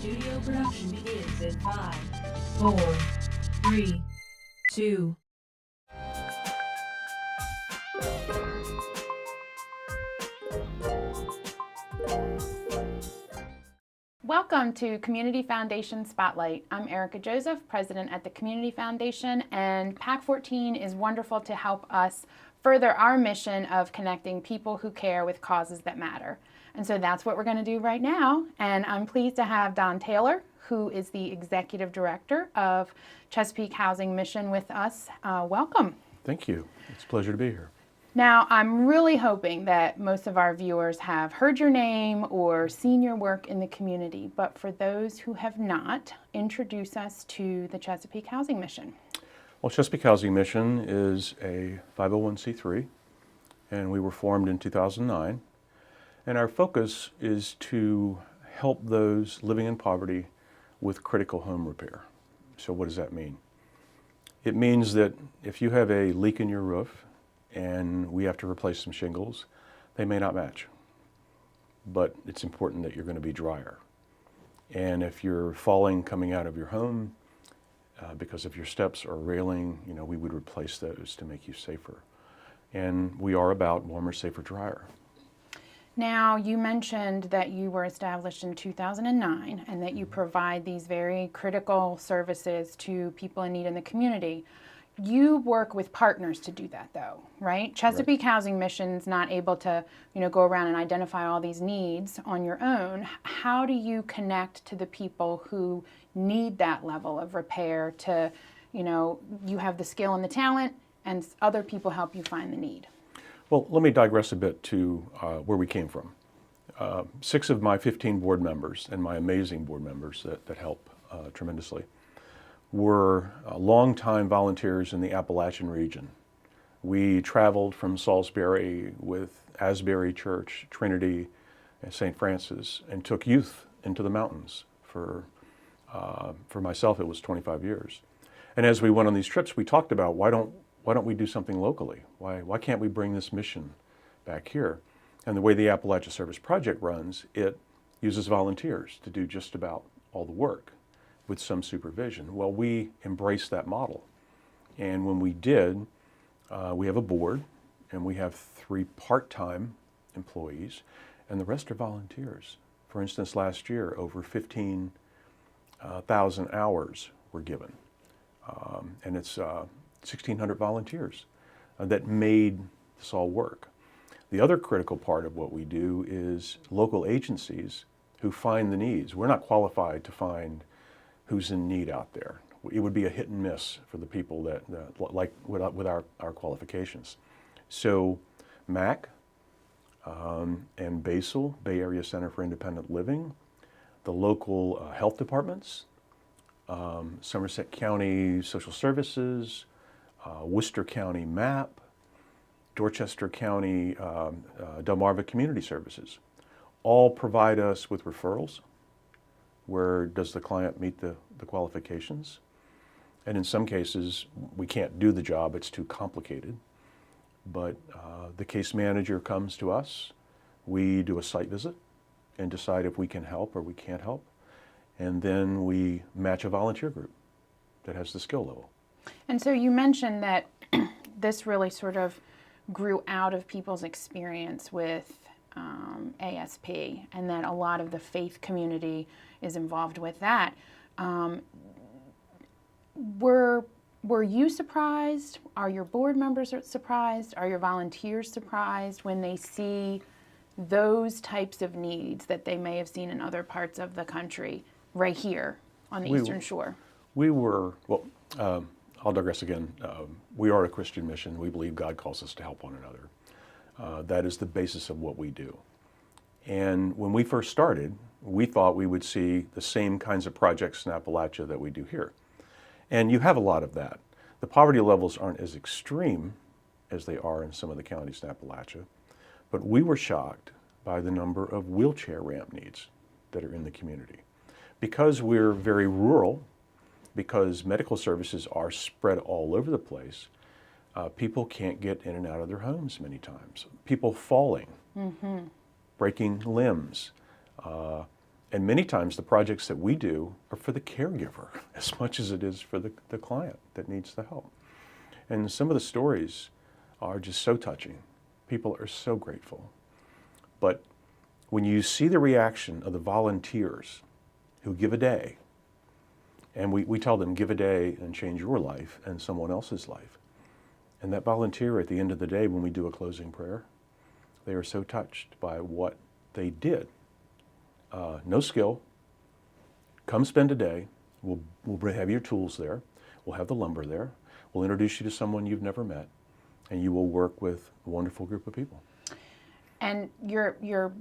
studio production begins in 5, 4, 3, 2. Welcome to Community Foundation Spotlight. I'm Erica Joseph, president at the Community Foundation, and PAC 14 is wonderful to help us further our mission of connecting people who care with causes that matter. And so that's what we're going to do right now. And I'm pleased to have Don Taylor, who is the executive director of Chesapeake Housing Mission, with us. Welcome. Thank you. It's a pleasure to be here. Now, I'm really hoping that most of our viewers have heard your name or seen your work in the community, but for those who have not, introduce us to the Chesapeake Housing Mission. Well, Chesapeake Housing Mission is a 501c3, and we were formed in 2009. And our focus is to help those living in poverty with critical home repair. So what does that mean? It means that if you have a leak in your roof and we have to replace some shingles, they may not match. But it's important that you're going to be drier. And if you're falling coming out of your home because of your steps or railing, we would replace those to make you safer. And we are about warmer, safer, drier. Now, you mentioned that you were established in 2009 and that you provide these very critical services to people in need in the community. You work with partners to do that, though, right? Chesapeake Housing Mission's not able to, go around and identify all these needs on your own. How do you connect to the people who need that level of repair to, you have the skill and the talent, and other people help you find the need? Well, let me digress a bit to where we came from. 6 of my 15 board members, and my amazing board members that help tremendously, were longtime volunteers in the Appalachian region. We traveled from Salisbury with Asbury Church, Trinity, and St. Francis, and took youth into the mountains. For myself, it was 25 years. And as we went on these trips, we talked about why don't we do something locally? Why can't we bring this mission back here? And the way the Appalachia Service Project runs, it uses volunteers to do just about all the work with some supervision. Well, we embraced that model. And when we did, we have a board, and we have 3 part-time employees, and the rest are volunteers. For instance, last year, over 15,000 hours were given. And it's 1,600 volunteers that made this all work. The other critical part of what we do is local agencies who find the needs. We're not qualified to find who's in need out there. It would be a hit and miss for the people that like with our qualifications. So MAC and Basel, Bay Area Center for Independent Living, the local health departments, Somerset County Social Services, Worcester County MAP, Dorchester County Delmarva Community Services, all provide us with referrals. Where does the client meet the qualifications? And in some cases, we can't do the job, it's too complicated. But the case manager comes to us, we do a site visit and decide if we can help or we can't help. And then we match a volunteer group that has the skill level. And so you mentioned that this really sort of grew out of people's experience with ASP, and that a lot of the faith community is involved with that. Were you surprised? Are your board members surprised? Are your volunteers surprised when they see those types of needs that they may have seen in other parts of the country right here on the Eastern Shore? We were, I'll digress again. We are a Christian mission. We believe God calls us to help one another. That is the basis of what we do. And when we first started, we thought we would see the same kinds of projects in Appalachia that we do here. And you have a lot of that. The poverty levels aren't as extreme as they are in some of the counties in Appalachia, but we were shocked by the number of wheelchair ramp needs that are in the community. Because we're very rural, because medical services are spread all over the place, people can't get in and out of their homes many times. People falling, breaking limbs, And many times the projects that we do are for the caregiver as much as it is for the client that needs the help. And some of the stories are just so touching. People are so grateful. But when you see the reaction of the volunteers who give a day, and we tell them, give a day and change your life and someone else's life. And that volunteer at the end of the day, when we do a closing prayer, they are so touched by what they did. No skill. Come spend a day. We'll have your tools there. We'll have the lumber there. We'll introduce you to someone you've never met, and you will work with a wonderful group of people. And you're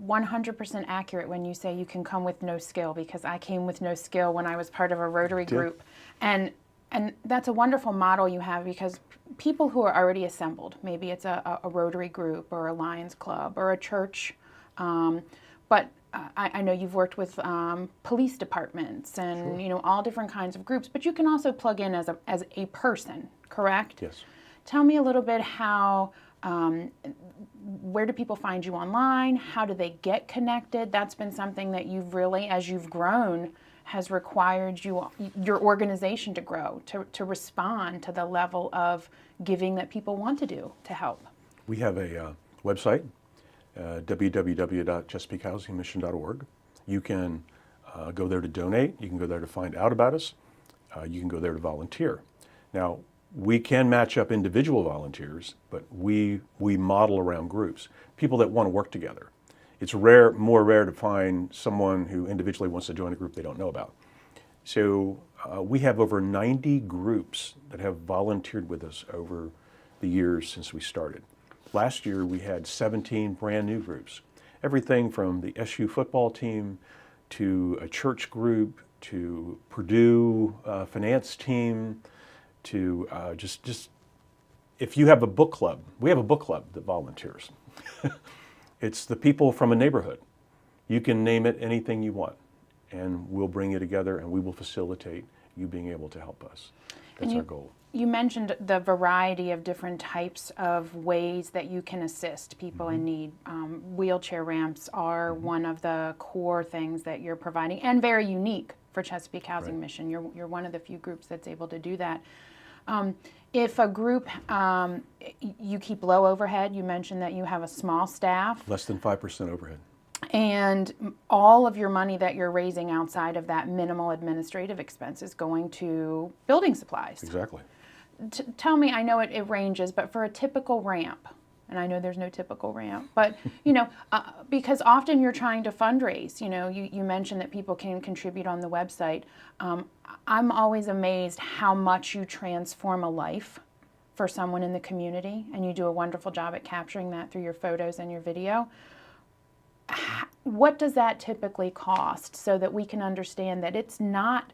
100% accurate when you say you can come with no skill, because I came with no skill when I was part of a Rotary group. And that's a wonderful model you have, because people who are already assembled, maybe it's a Rotary group or a Lions Club or a church, but I know you've worked with police departments and Sure. all different kinds of groups, but you can also plug in as a person, correct? Yes. Tell me a little bit how, where do people find you online? How do they get connected? That's been something that you've really, as you've grown, has required your organization to grow, to respond to the level of giving that people want to do to help. We have a website, www.chesapeakehousingmission.org. You can go there to donate. You can go there to find out about us. You can go there to volunteer. Now, we can match up individual volunteers, but we model around groups, people that want to work together. It's more rare to find someone who individually wants to join a group they don't know about. So we have over 90 groups that have volunteered with us over the years since we started. Last year we had 17 brand new groups, everything from the SU football team to a church group to Purdue finance team to just if you have a book club, we have a book club that volunteers. It's the people from a neighborhood. You can name it anything you want, and we'll bring you together and we will facilitate you being able to help us. That's our goal. You mentioned the variety of different types of ways that you can assist people in need. Wheelchair ramps are one of the core things that you're providing, and very unique for Chesapeake Housing Mission. You're one of the few groups that's able to do that. If a group, you keep low overhead, you mentioned that you have a small staff. Less than 5% overhead. And all of your money that you're raising outside of that minimal administrative expense is going to building supplies. Exactly. Tell me, I know it ranges, but for a typical ramp, and I know there's no typical ramp, but because often you're trying to fundraise. You mentioned that people can contribute on the website. I'm always amazed how much you transform a life for someone in the community, and you do a wonderful job at capturing that through your photos and your video. What does that typically cost, so that we can understand that it's not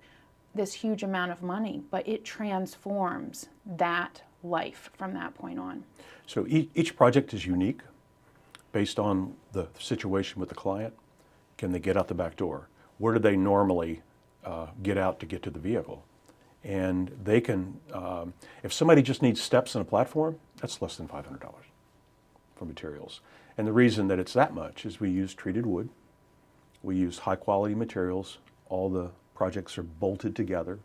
this huge amount of money, but it transforms that life from that point on? So each project is unique based on the situation with the client. Can they get out the back door? Where do they normally get out to get to the vehicle? And they can, if somebody just needs steps and a platform, that's less than $500 for materials. And the reason that it's that much is we use treated wood. We use high quality materials. All the projects are bolted together.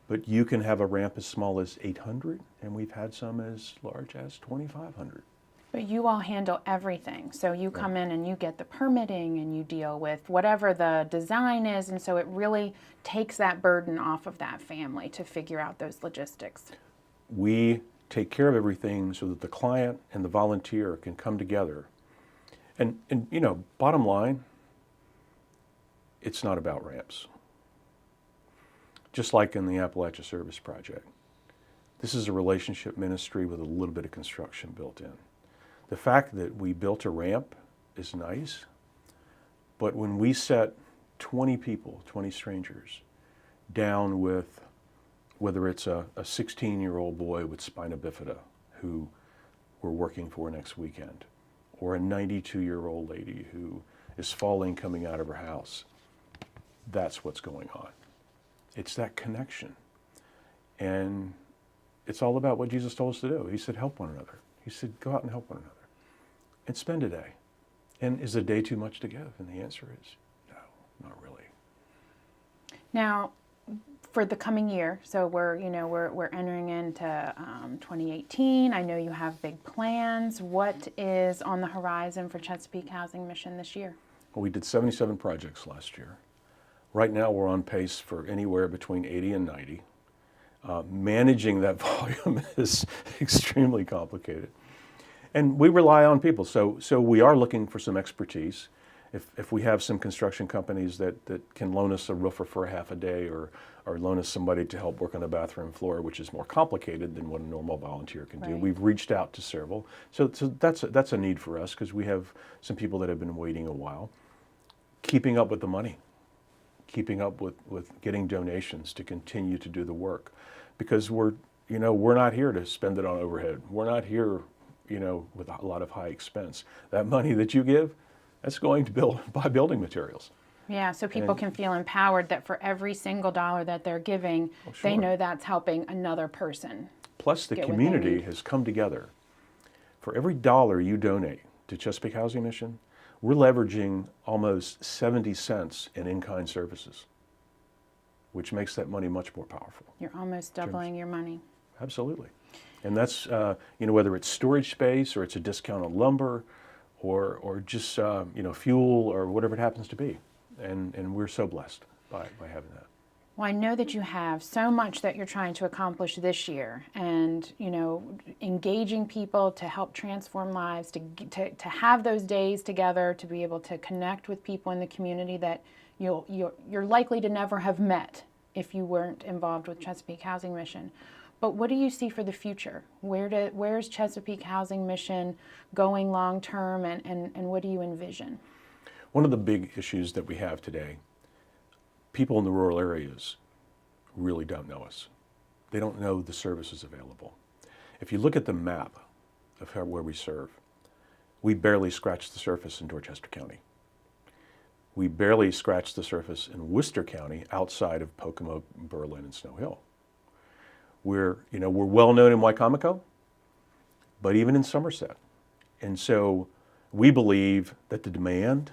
But you can have a ramp as small as 800, and we've had some as large as 2,500. But you all handle everything. So you come in and you get the permitting and you deal with whatever the design is, and so it really takes that burden off of that family to figure out those logistics. We take care of everything so that the client and the volunteer can come together. And bottom line, it's not about ramps. Just like in the Appalachia Service Project, this is a relationship ministry with a little bit of construction built in. The fact that we built a ramp is nice, but when we set 20 people, 20 strangers, down with, whether it's a 16-year-old boy with spina bifida who we're working for next weekend, or a 92-year-old lady who is falling coming out of her house, that's what's going on. It's that connection. And it's all about what Jesus told us to do. He said, help one another. He said, go out and help one another. And spend a day. And is a day too much to give? And the answer is not really. Now, for the coming year, so we're entering into 2018. I know you have big plans. What is on the horizon for Chesapeake Housing Mission this year? Well, we did 77 projects last year. Right now, we're on pace for anywhere between 80 and 90. Managing that volume is extremely complicated. And we rely on people, so we are looking for some expertise. If we have some construction companies that can loan us a roofer for a half a day or loan us somebody to help work on the bathroom floor, which is more complicated than what a normal volunteer can do. Right. We've reached out to several. So that's a need for us because we have some people that have been waiting a while. Keeping up with the money, keeping up with getting donations to continue to do the work. Because we're not here to spend it on overhead. We're not here, with a lot of high expense. That money that you give, that's going to buy building materials. Yeah, so people can feel empowered that for every single dollar that they're giving, they know that's helping another person. Plus, the community has come together. For every dollar you donate to Chesapeake Housing Mission, we're leveraging almost 70 cents in in-kind services, which makes that money much more powerful. You're almost doubling your money. Absolutely. And that's, whether it's storage space or it's a discount on lumber or just, fuel or whatever it happens to be. And we're so blessed by having that. Well, I know that you have so much that you're trying to accomplish this year and, engaging people to help transform lives, to have those days together, to be able to connect with people in the community that you're likely to never have met if you weren't involved with Chesapeake Housing Mission. But what do you see for the future? Where's Chesapeake Housing Mission going long term, and what do you envision? One of the big issues that we have today, people in the rural areas really don't know us. They don't know the services available. If you look at the map of where we serve, we barely scratch the surface in Dorchester County. We barely scratch the surface in Worcester County outside of Pocomoke, Berlin, and Snow Hill. We're well known in Wicomico, but even in Somerset. And so we believe that the demand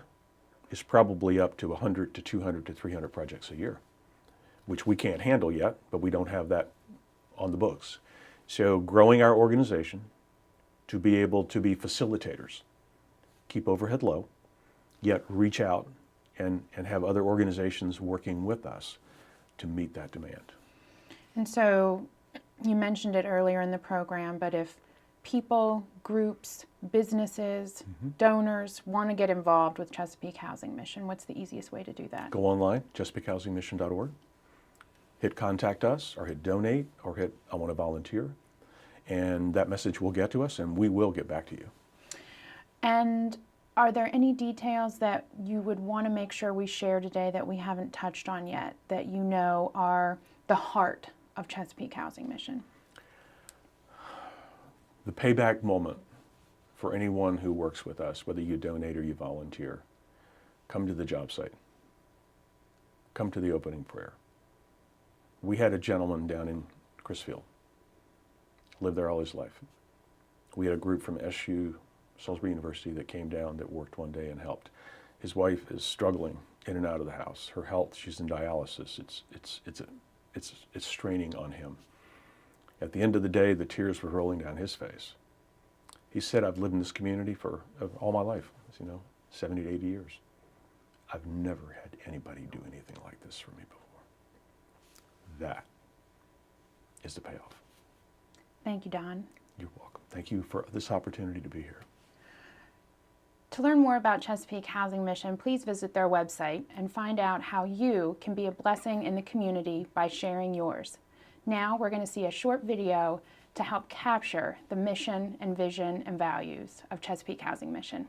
is probably up to 100 to 200 to 300 projects a year, which we can't handle yet, but we don't have that on the books. So growing our organization to be able to be facilitators, keep overhead low, yet reach out and have other organizations working with us to meet that demand. And so you mentioned it earlier in the program, but if people, groups, businesses, donors want to get involved with Chesapeake Housing Mission, what's the easiest way to do that? Go online, chesapeakehousingmission.org, hit contact us, or hit donate, or hit I want to volunteer, and that message will get to us, and we will get back to you. And are there any details that you would want to make sure we share today that we haven't touched on yet, that are the heart of Chesapeake Housing Mission? The payback moment for anyone who works with us, whether you donate or you volunteer, come to the job site. Come to the opening prayer. We had a gentleman down in Crisfield, lived there all his life. We had a group from SU, Salisbury University, that came down that worked one day and helped. His wife is struggling in and out of the house. Her health, she's in dialysis. It's straining on him. At the end of the day, the tears were rolling down his face. He said, I've lived in this community for all my life, 70 to 80 years. I've never had anybody do anything like this for me before. That is the payoff. Thank you, Don. You're welcome. Thank you for this opportunity to be here. To learn more about Chesapeake Housing Mission, please visit their website and find out how you can be a blessing in the community by sharing yours. Now we're going to see a short video to help capture the mission and vision and values of Chesapeake Housing Mission.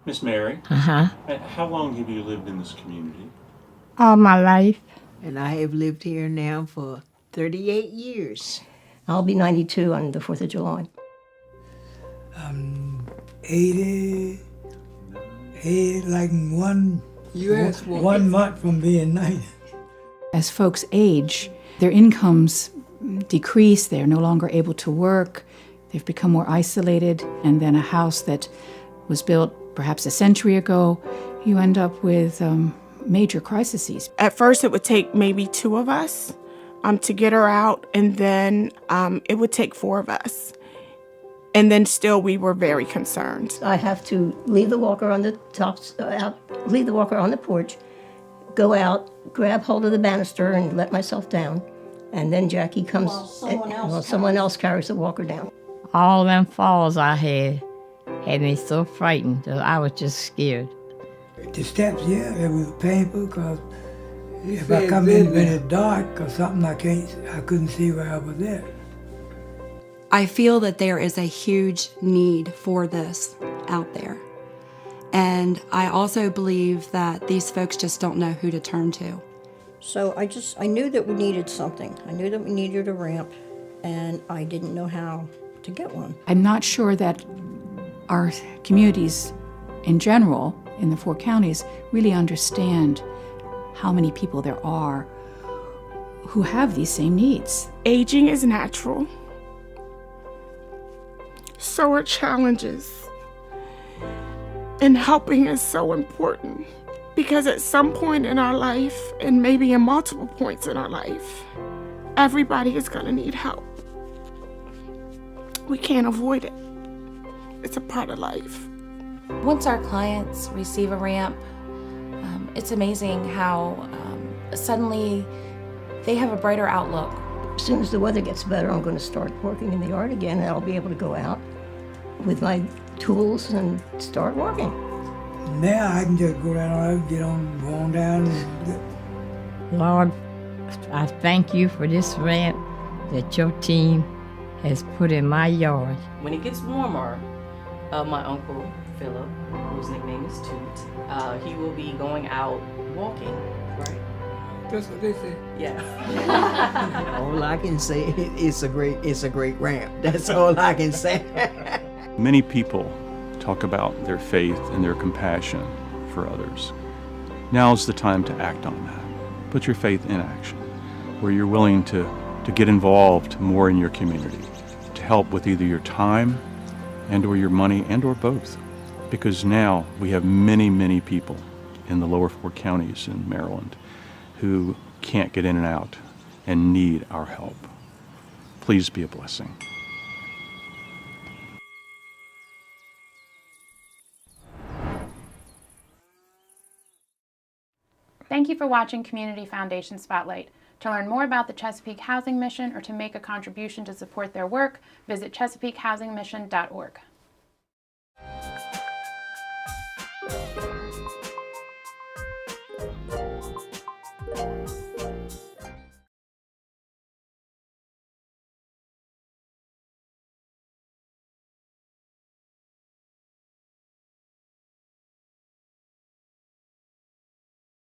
Miss Mary, Uh-huh. how long have you lived in this community? All my life. And I have lived here now for 38 years. I'll be 92 on the 4th of July. 80, like one month from being 90. As folks age, their incomes decrease, they're no longer able to work, they've become more isolated, and then a house that was built perhaps a century ago, you end up with major crises. At first, it would take maybe 2 of us to get her out, and then it would take 4 of us. And then still, we were very concerned. I have to leave the walker on the leave the walker on the porch, go out, grab hold of the banister, and let myself down. And then Jackie comes, someone else carries the walker down. All them falls I had me so frightened that I was just scared. The steps, yeah, it was painful because if I come in when it's dark or something, I couldn't see where I was at. I feel that there is a huge need for this out there. And I also believe that these folks just don't know who to turn to. So I knew that we needed something. I knew that we needed a ramp, and I didn't know how to get one. I'm not sure that our communities in general, in the 4 counties, really understand how many people there are who have these same needs. Aging is natural. So are challenges. And helping is so important. Because at some point in our life, and maybe in multiple points in our life, everybody is going to need help. We can't avoid it. It's a part of life. Once our clients receive a ramp, it's amazing how suddenly they have a brighter outlook. As soon as the weather gets better, I'm going to start working in the yard again, and I'll be able to go out with my tools and start working. Now I can just go down, go on down. Lord, I thank you for this ramp that your team has put in my yard. When it gets warmer, my uncle Philip, whose nickname is Toot, he will be going out walking, right? That's what they say. Yeah. All I can say it's a great ramp. That's all I can say. Many people talk about their faith and their compassion for others. Now's the time to act on that. Put your faith in action, where you're willing to get involved more in your community, to help with either your time and or your money and or both. Because now we have many, many people in the lower 4 counties in Maryland who can't get in and out and need our help. Please be a blessing. Thank you for watching Community Foundation Spotlight. To learn more about the Chesapeake Housing Mission or to make a contribution to support their work, visit chesapeakehousingmission.org.